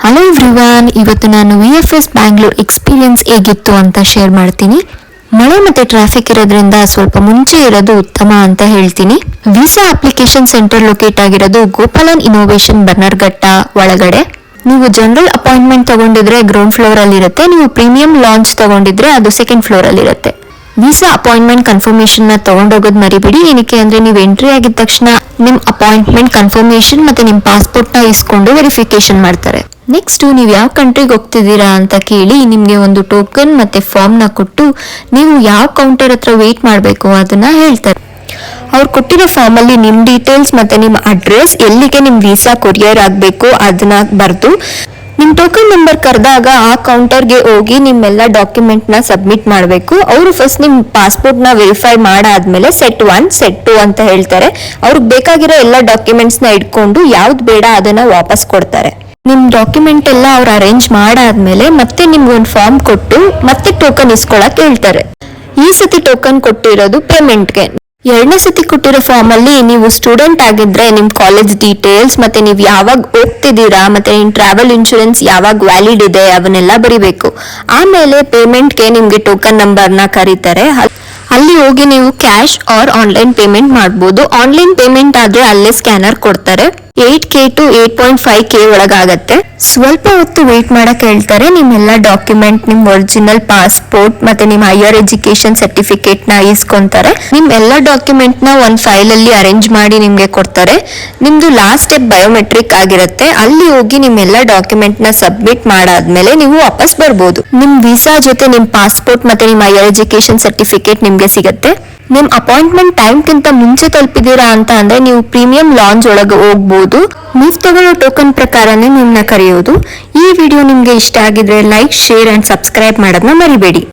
Hello everyone, ಇವತ್ತು ನಾನು VFS Bangalore experience ಹೇಗಿತ್ತು ಅಂತ ಶೇರ್ ಮಾಡ್ತೀನಿ. ಮಳೆ ಮತ್ತೆ ಟ್ರಾಫಿಕ್ ಇರೋದ್ರಿಂದ ಸ್ವಲ್ಪ ಮುಂಚೆ ಇರೋದು ಉತ್ತಮ ಅಂತ ಹೇಳ್ತೀನಿ. ವೀಸಾ ಅಪ್ಲಿಕೇಶನ್ ಸೆಂಟರ್ ಲೊಕೇಟ್ ಆಗಿರೋದು ಗೋಪಾಲನ್ ಇನೋವೇಷನ್ ಬನ್ನರ್ಘಟ್ಟ ಒಳಗಡೆ. ನೀವು ಜನರಲ್ ಅಪಾಯಿಂಟ್ಮೆಂಟ್ ತಗೊಂಡಿದ್ರೆ ಗ್ರೌಂಡ್ ಫ್ಲೋರ್ ಅಲ್ಲಿ ಇರುತ್ತೆ, ನೀವು ಪ್ರೀಮಿಯಂ ಲಾಂಚ್ ತಗೊಂಡಿದ್ರೆ ಅದು ಸೆಕೆಂಡ್ ಫ್ಲೋರ್ ಅಲ್ಲಿ ಇರುತ್ತೆ. ವೀಸಾ ಅಪಾಯಿಂಟ್ಮೆಂಟ್ ಕನ್ಫರ್ಮೇಶನ್ ನ ತಗೊಂಡೋಗೋದು ಮರಿಬಿಡಿ. ಏನಕ್ಕೆ ಅಂದ್ರೆ ನೀವು ಎಂಟ್ರಿ ಆಗಿದ ತಕ್ಷಣ ನಿಮ್ ಅಪಾಯಿಂಟ್ಮೆಂಟ್ ಕನ್ಫರ್ಮೇಶನ್ ಮತ್ತೆ ನಿಮ್ ಪಾಸ್ಪೋರ್ಟ್ ನ ಇಸ್ಕೊಂಡು ವೆರಿಫಿಕೇಶನ್ ಮಾಡ್ತಾರೆ. ನೆಕ್ಸ್ಟ್ ನೀವು ಯಾವ ಕಂಟ್ರಿಗೆ ಹೋಗ್ತಿದ್ದೀರಾ ಅಂತ ಕೇಳಿ ನಿಮ್ಗೆ ಒಂದು ಟೋಕನ್ ಮತ್ತೆ ಫಾರ್ಮ್ ನ ಕೊಟ್ಟು ನೀವು ಯಾವ ಕೌಂಟರ್ ಹತ್ರ ವೇಟ್ ಮಾಡಬೇಕು ಅದನ್ನ ಹೇಳ್ತಾರೆ. ಅವ್ರು ಕೊಟ್ಟಿರೋ ಫಾರ್ಮ್ ಅಲ್ಲಿ ನಿಮ್ ಡೀಟೇಲ್ಸ್ ಮತ್ತೆ ನಿಮ್ ಅಡ್ರೆಸ್, ಎಲ್ಲಿಗೆ ನಿಮ್ ವೀಸಾ ಕೊರಿಯರ್ ಆಗ್ಬೇಕು ಅದನ್ನ ಬರ್ದು ನಿಮ್ ಟೋಕನ್ ನಂಬರ್ ಕರೆದಾಗ ಆ ಕೌಂಟರ್ಗೆ ಹೋಗಿ ನಿಮ್ಮೆಲ್ಲ ಡಾಕ್ಯುಮೆಂಟ್ ನ ಸಬ್ಮಿಟ್ ಮಾಡಬೇಕು. ಅವರು ಫಸ್ಟ್ ನಿಮ್ ಪಾಸ್ಪೋರ್ಟ್ ನ ವೆರಿಫೈ ಮಾಡಾದ್ಮೇಲೆ ಸೆಟ್ 1 ಸೆಟ್ 2 ಅಂತ ಹೇಳ್ತಾರೆ. ಅವ್ರಿಗೆ ಬೇಕಾಗಿರೋ ಎಲ್ಲ ಡಾಕ್ಯುಮೆಂಟ್ಸ್ ನ ಇಟ್ಕೊಂಡು ಯಾವ್ದು ಬೇಡ ಅದನ್ನ ವಾಪಸ್ ಕೊಡ್ತಾರೆ. ನಿಮ್ ಡಾಕ್ಯುಮೆಂಟ್ ಎಲ್ಲ ಅವ್ರು ಅರೇಂಜ್ ಮಾಡಾದ್ಮೇಲೆ ಮತ್ತೆ ನಿಮ್ಗೆ ಒಂದು ಫಾರ್ಮ್ ಕೊಟ್ಟು ಮತ್ತೆ ಟೋಕನ್ ಇಸ್ಕೊಳಕ್ ಹೇಳ್ತಾರೆ. ಈ ಸತಿ ಟೋಕನ್ ಕೊಟ್ಟಿರೋದು ಪೇಮೆಂಟ್ಗೆ. ಎರಡನೇ ಸತಿ ಕೊಟ್ಟಿರೋ ಫಾರ್ಮ್ ಅಲ್ಲಿ ನೀವು ಸ್ಟೂಡೆಂಟ್ ಆಗಿದ್ರೆ ನಿಮ್ ಕಾಲೇಜ್ ಡೀಟೇಲ್ಸ್ ಮತ್ತೆ ನೀವು ಯಾವಾಗ ಹೋಗ್ತಿದ್ದೀರಾ ಮತ್ತೆ ನಿಮ್ ಟ್ರಾವೆಲ್ ಇನ್ಶೂರೆನ್ಸ್ ಯಾವಾಗ ವ್ಯಾಲಿಡ್ ಇದೆ ಅವನ್ನೆಲ್ಲ ಬರಿಬೇಕು. ಆಮೇಲೆ ಪೇಮೆಂಟ್ಗೆ ನಿಮ್ಗೆ ಟೋಕನ್ ನಂಬರ್ ನ ಕರೀತಾರೆ. ಅಲ್ಲಿ ಹೋಗಿ ನೀವು ಕ್ಯಾಶ್ ಆರ್ ಆನ್ಲೈನ್ ಪೇಮೆಂಟ್ ಮಾಡಬಹುದು. ಆನ್ಲೈನ್ ಪೇಮೆಂಟ್ ಆದ್ರೆ ಅಲ್ಲೇ ಸ್ಕ್ಯಾನರ್ ಕೊಡ್ತಾರೆ. 8K to 8.5K ಒಳಗಾಗತ್ತೆ. ಸ್ವಲ್ಪ ಹೊತ್ತು ವೇಟ್ ಮಾಡಕ್ ಹೇಳ್ತಾರೆ. ನಿಮ್ಮೆಲ್ಲ ಡಾಕ್ಯುಮೆಂಟ್, ನಿಮ್ ಒರಿಜಿನಲ್ ಪಾಸ್ಪೋರ್ಟ್ ಮತ್ತೆ ನಿಮ್ ಹೈಯರ್ ಎಜುಕೇಶನ್ ಸರ್ಟಿಫಿಕೇಟ್ ನ ಇಸ್ಕೊಂತಾರೆ. ನಿಮ್ ಎಲ್ಲ ಡಾಕ್ಯುಮೆಂಟ್ ನ ಒಂದ್ ಫೈಲ್ ಅಲ್ಲಿ ಅರೇಂಜ್ ಮಾಡಿ ನಿಮ್ಗೆ ಕೊಡ್ತಾರೆ. ನಿಮ್ದು ಲಾಸ್ಟ್ ಸ್ಟೆಪ್ ಬಯೋಮೆಟ್ರಿಕ್ ಆಗಿರುತ್ತೆ. ಅಲ್ಲಿ ಹೋಗಿ ನಿಮ್ಮೆಲ್ಲ ಡಾಕ್ಯುಮೆಂಟ್ ನ ಸಬ್ಮಿಟ್ ಮಾಡಾದ್ಮೇಲೆ ನೀವು ವಾಪಸ್ ಬರ್ಬೋದು. ನಿಮ್ ವೀಸಾ ಜೊತೆ ನಿಮ್ ಪಾಸ್ಪೋರ್ಟ್ ಮತ್ತೆ ನಿಮ್ ಹೈಯರ್ ಎಜುಕೇಶನ್ ಸರ್ಟಿಫಿಕೇಟ್ ನಿಮ್ಗೆ ಸಿಗುತ್ತೆ. ನಿಮ್ ಅಪಾಯಿಂಟ್ಮೆಂಟ್ ಟೈಮ್ ಗಿಂತ ಮುಂಚೆ ತಲುಪಿದೀರಾ ಅಂತ ಅಂದ್ರೆ ನೀವು ಪ್ರೀಮಿಯಂ ಲಾಂಚ್ ಒಳಗೆ ಹೋಗ್ಬೋದು. ನೀವು ತಗೊಳ್ಳೋ ಟೋಕನ್ ಪ್ರಕಾರನೇ ನಿಮ್ನ ಕರೆಯೋದು. ಈ ವಿಡಿಯೋ ನಿಮ್ಗೆ ಇಷ್ಟ ಆಗಿದ್ರೆ ಲೈಕ್, ಶೇರ್ ಅಂಡ್ ಸಬ್ಸ್ಕ್ರೈಬ್ ಮಾಡೋದನ್ನ ಮರಿಬೇಡಿ.